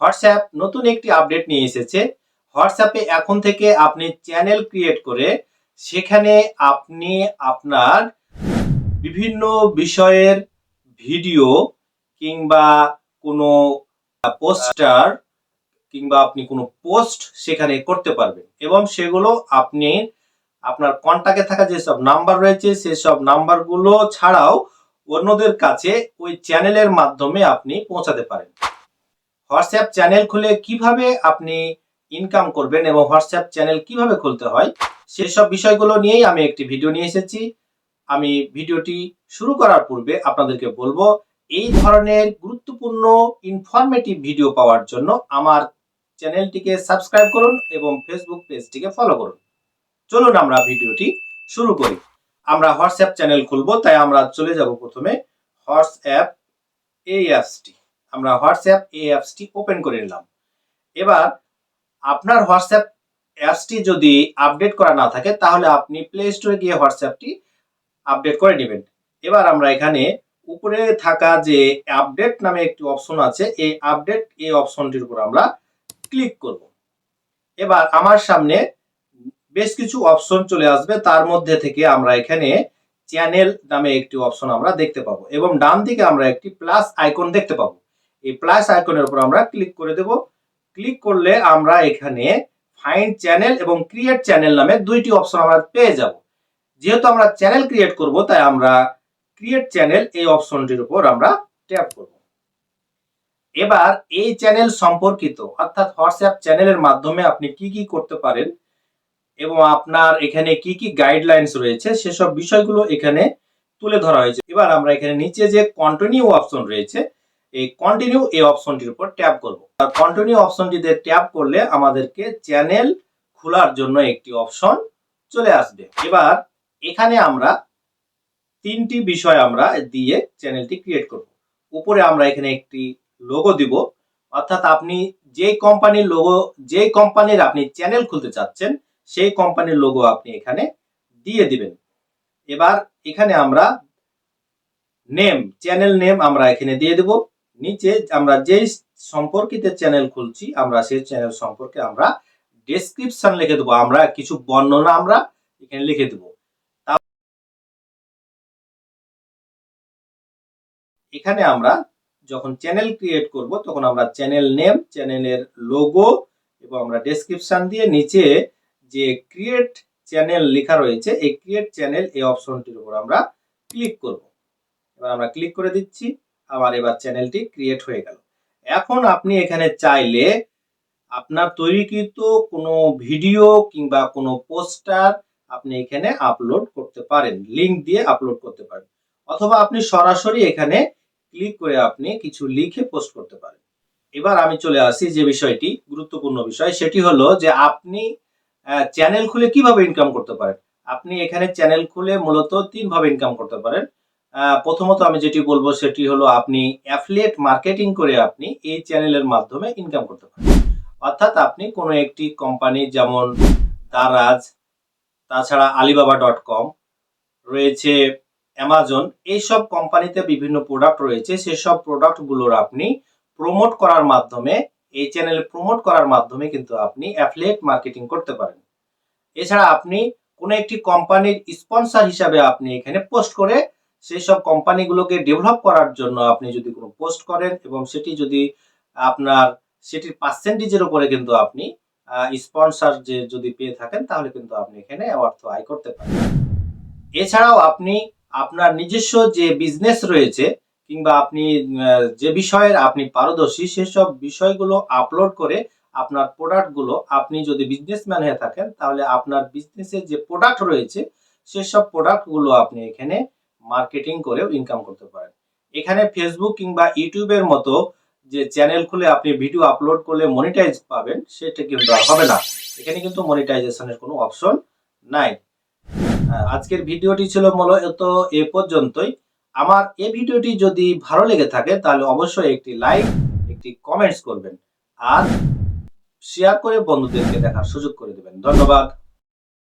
WhatsApp নতুন একটি update নিয়ে এসেছে। হোয়াটসঅ্যাপে এখন থেকে আপনি চ্যানেল ক্রিয়েট করে সেখানে আপনি আপনার বিভিন্ন বিষয়ের ভিডিও কিংবা কোনো পোস্টার কিংবা আপনি কোনো পোস্ট সেখানে করতে পারবেন এবং সেগুলো আপনি আপনার কন্টাক্টে থাকা যেসব নাম্বার রয়েছে সেসব নাম্বারগুলো ছাড়াও অন্যদের কাছে ওই চ্যানেলের মাধ্যমে আপনি পৌঁছাতে পারেন। হোয়াটসঅ্যাপ চ্যানেল খুলে কিভাবে আপনি ইনকাম করবেন এবং হোয়াটসঅ্যাপ চ্যানেল কিভাবে খুলতে হয় সেসব বিষয়গুলো নিয়েই আমি একটি ভিডিও নিয়ে এসেছি। আমি ভিডিওটি শুরু করার পূর্বে আপনাদেরকে বলবো, এই ধরনের গুরুত্বপূর্ণ ইনফরমেটিভ ভিডিও পাওয়ার জন্য আমার চ্যানেলটিকে সাবস্ক্রাইব করুন এবং ফেসবুক পেজটিকে ফলো করুন। চলুন আমরা ভিডিওটি শুরু করি। আমরা হোয়াটসঅ্যাপ চ্যানেল খুলবো, তাই আমরা চলে যাব প্রথমে হোয়াটসঅ্যাপ এই অ্যাপসটি। আমরা হোয়াটসঅ্যাপ এই অ্যাপসটি ওপেন করে নিলাম। এবার আপনার হোয়াটসঅ্যাপ অ্যাপসটি যদি আপডেট করা না থাকে তাহলে আপনি প্লে স্টোরে গিয়ে হোয়াটসঅ্যাপটি আপডেট করে নেবেন। এবার আমরা এখানে উপরে থাকা যে আপডেট নামে একটি অপশন আছে, এই আপডেট এই অপশনটির উপর আমরা ক্লিক করব। এবার আমার সামনে বেশ কিছু অপশন চলে আসবে, তার মধ্যে থেকে আমরা এখানে চ্যানেল নামে একটি অপশন আমরা দেখতে পাবো এবং ডান দিকে আমরা একটি প্লাস আইকন দেখতে পাবো। এই প্লাস আইকনের উপর আমরা ক্লিক করে দেব। ক্লিক করলে আমরা এখানে ফাইন্ড চ্যানেল এবং ক্রিয়েট চ্যানেল নামে দুইটি অপশন আমরা পেয়ে যাব। যেহেতু আমরা চ্যানেল ক্রিয়েট করব তাই আমরা ক্রিয়েট চ্যানেল এই অপশনটির উপর আমরা ট্যাপ করব। এবার এই চ্যানেল সম্পর্কিত অর্থাৎ হোয়াটসঅ্যাপ চ্যানেলের মাধ্যমে আপনি কি কি করতে পারেন এবং আপনার এখানে কি কি গাইডলাইন্স রয়েছে সেসব বিষয়গুলো এখানে তুলে ধরা হয়েছে। এবার আমরা এখানে নিচে যে কন্টিনিউ অপশন রয়েছে এই কন্টিনিউ এই অপশনটির উপর ট্যাপ করব। আর কন্টিনিউ অপশনটিতে ট্যাপ করলে আমাদেরকে চ্যানেল খোলার জন্য একটি অপশন চলে আসবে। এবার এখানে আমরা তিনটি বিষয় আমরা দিয়ে চ্যানেলটি ক্রিয়েট করব। উপরে আমরা এখানে একটি লোগো দিব, অর্থাৎ আপনি যে কোম্পানির লোগো, যে কোম্পানির আপনি চ্যানেল খুলতে চাচ্ছেন সেই কোম্পানির লোগো আপনি এখানে দিয়ে দিবেন। এবার এখানে আমরা নেম, চ্যানেল নেম আমরা এখানে দিয়ে দেব। নিচে আমরা যেই সম্পর্কিত চ্যানেল খুলছি আমরা সেই চ্যানেল সম্পর্কে আমরা ডেসক্রিপশন লিখে দেবো, আমরা কিছু বর্ণনা আমরা এখানে লিখে দেব। এখানে আমরা যখন চ্যানেল ক্রিয়েট করব তখন আমরা চ্যানেল নেম, চ্যানেলের লোগো এবং আমরা ডেসক্রিপশন দিয়ে নিচে যে ক্রিয়েট চ্যানেল লেখা রয়েছে এই ক্রিয়েট চ্যানেল এই অপশনটির উপর আমরা ক্লিক করব। এবার আমরা ক্লিক করে দিচ্ছি, আবার এবার চ্যানেলটি ক্রিয়েট হয়ে গেল। এখন আপনি এখানে চাইলে আপনার তৈরিকৃত কোনো ভিডিও কিংবা কোনো পোস্টার আপনি এখানে আপলোড করতে পারেন, লিংক দিয়ে আপলোড করতে পারেন, অথবা আপনি সরাসরি এখানে ক্লিক করে আপনি কিছু লিখে পোস্ট করতে পারেন। এবার আমি চলে আসি যে বিষয়টি গুরুত্বপূর্ণ বিষয়, সেটি হলো যে আপনি চ্যানেল খুলে কিভাবে ইনকাম করতে পারেন। আপনি এখানে চ্যানেল খুলে মূলত তিন ভাবে ইনকাম করতে পারেন। প্রথমত আমি যেটি বলবো সেটি হলো আপনি অ্যাফিলিয়েট মার্কেটিং করে আপনি এই চ্যানেলের মাধ্যমে ইনকাম করতে পারেন। অর্থাৎ আপনি কোনো একটি কোম্পানি যেমন দারাজ, তাছাড়া alibaba.com রয়েছে, অ্যামাজন, এইসব কোম্পানিতে বিভিন্ন প্রোডাক্ট রয়েছে, সেসব প্রোডাক্টগুলোর আপনি প্রমোট করার মাধ্যমে, এই চ্যানেলে প্রমোট করার মাধ্যমে কিন্তু আপনি অ্যাফিলিয়েট মার্কেটিং করতে পারেন। এছাড়া আপনি কোনো একটি কোম্পানির স্পন্সর হিসাবে আপনি এখানে পোস্ট করে সেই সব কোম্পানিগুলোকে ডেভেলপ করার জন্য আপনি যদি কোনো পোস্ট করেন এবং সেটি যদি আপনার সেটির পার্সেন্টেজের উপরে কিন্তু আপনি স্পন্সর যে যদি পেয়ে থাকেন তাহলে কিন্তু আপনি এখানে অর্থ আয় করতে পারেন। এছাড়াও আপনি আপনার নিজস্ব যে বিজনেস রয়েছে কিংবা আপনি যে বিষয়ের আপনি পারদর্শী সেসব বিষয়গুলো আপলোড করে আপনার প্রোডাক্টগুলো, আপনি যদি বিজনেসম্যান হয়ে থাকেন তাহলে আপনার বিজনেসের যে প্রোডাক্ট রয়েছে সেসব প্রোডাক্টগুলো আপনি এখানে মার্কেটিং করেও ইনকাম করতে পারেন। এখানে ফেসবুক কিংবা ইউটিউবের মতো যে চ্যানেল খুলে আপনি ভিডিও আপলোড করলে মনিটাইজ পাবেন সেটা কিন্তু আর হবে না। এখানে কিন্তু মনিটাইজেশনের কোনো অপশন নাই। আজকের ভিডিওটি ছিল মূলত এ পর্যন্তই। আমার এই ভিডিওটি যদি ভালো লেগে থাকে তাহলে অবশ্যই একটি লাইক, একটি কমেন্টস করবেন আর শেয়ার করে বন্ধুদেরকে দেখার সুযোগ করে দেবেন। ধন্যবাদ।